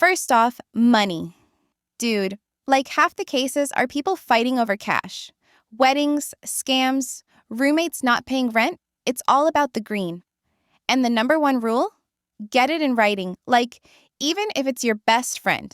First off, money. Dude, like half the cases are people fighting over cash. Weddings, scams, roommates not paying rent, it's all about the green. And the number one rule? Get it in writing, like even if it's your best friend.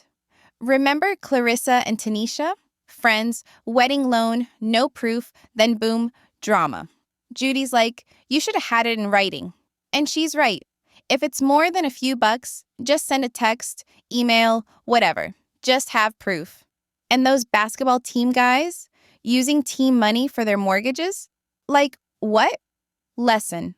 Remember Clarissa and Tanisha? Friends, wedding loan, no proof, then boom, drama. Judy's like, you should have had it in writing. And she's right. If it's more than a few bucks, just send a text, email, whatever. Just have proof. And those basketball team guys using team money for their mortgages? Like, what? Lesson.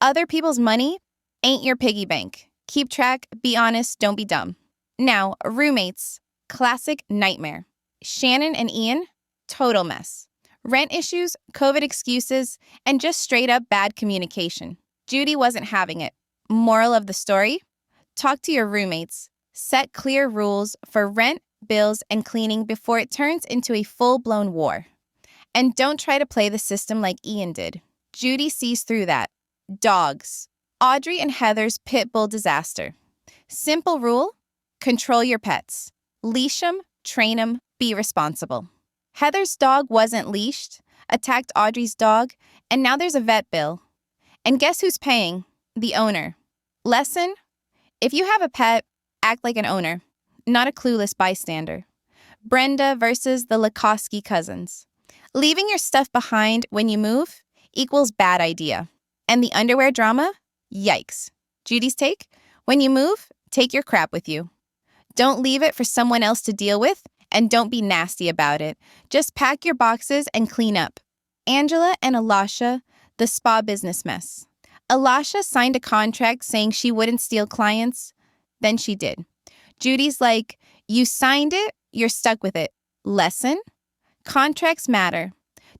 Other people's money ain't your piggy bank. Keep track, be honest, don't be dumb. Now, roommates. Classic nightmare. Shannon and Ian, total mess. Rent issues, COVID excuses, and just straight up bad communication. Judy wasn't having it. Moral of the story? Talk to your roommates. Set clear rules for rent, bills, and cleaning before it turns into a full-blown war. And don't try to play the system like Ian did. Judy sees through that. Dogs. Audrey and Heather's pit bull disaster. Simple rule: control your pets. Leash them, train them, be responsible. Heather's dog wasn't leashed, attacked Audrey's dog, and now there's a vet bill. And guess who's paying? The owner. Lesson: if you have a pet, act like an owner, not a clueless bystander. Brenda versus the Lakoski cousins. Leaving your stuff behind when you move equals bad idea. And the underwear drama? Yikes. Judy's take? When you move, take your crap with you. Don't leave it for someone else to deal with, and don't be nasty about it. Just pack your boxes and clean up. Angela and Elisha, the spa business mess. Elisha signed a contract saying she wouldn't steal clients. Then she did. Judy's like, you signed it, you're stuck with it. Lesson? Contracts matter.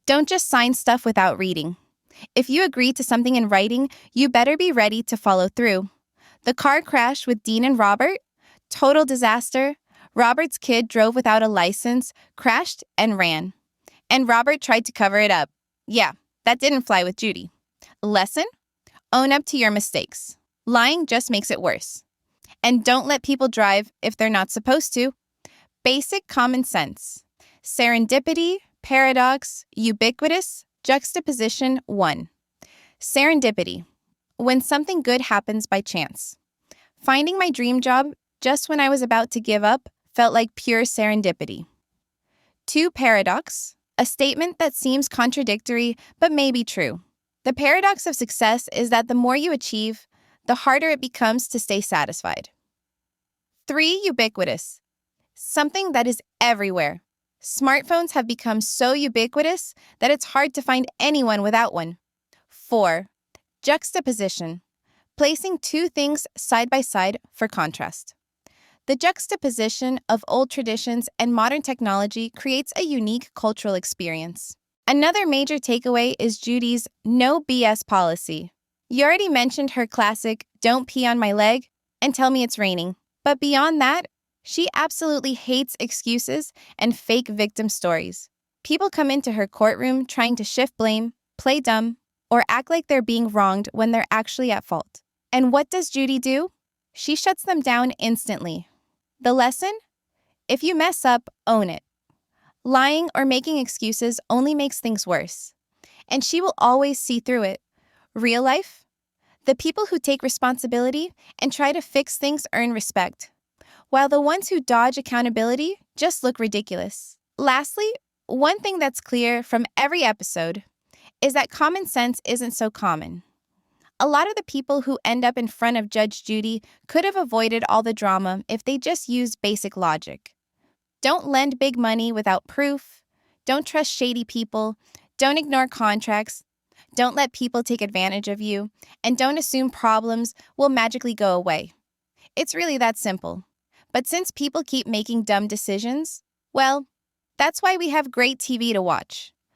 Don't just sign stuff without reading. If you agree to something in writing, you better be ready to follow through. The car crash with Dean and Robert? Total disaster. Robert's kid drove without a license, crashed, and ran. And Robert tried to cover it up. Yeah, that didn't fly with Judy. Lesson? Own up to your mistakes. Lying just makes it worse. And don't let people drive if they're not supposed to. Basic common sense. Serendipity, paradox, ubiquitous, juxtaposition 1. Serendipity. When something good happens by chance. Finding my dream job just when I was about to give up felt like pure serendipity. 2. Paradox. A statement that seems contradictory but may be true. The paradox of success is that the more you achieve, the harder it becomes to stay satisfied. 3. Ubiquitous. Something that is everywhere. Smartphones have become so ubiquitous that it's hard to find anyone without one. 4. Juxtaposition. Placing two things side by side for contrast. The juxtaposition of old traditions and modern technology creates a unique cultural experience. Another major takeaway is Judy's no BS policy. You already mentioned her classic, don't pee on my leg, and tell me it's raining. But beyond that, she absolutely hates excuses and fake victim stories. People come into her courtroom trying to shift blame, play dumb, or act like they're being wronged when they're actually at fault. And what does Judy do? She shuts them down instantly. The lesson? If you mess up, own it. Lying or making excuses only makes things worse. And she will always see through it. Real life? The people who take responsibility and try to fix things earn respect, while the ones who dodge accountability just look ridiculous. Lastly, one thing that's clear from every episode is that common sense isn't so common. A lot of the people who end up in front of Judge Judy could have avoided all the drama if they just used basic logic. Don't lend big money without proof. Don't trust shady people. Don't ignore contracts. Don't let people take advantage of you. And don't assume problems will magically go away. It's really that simple. But since people keep making dumb decisions, well, that's why we have great TV to watch.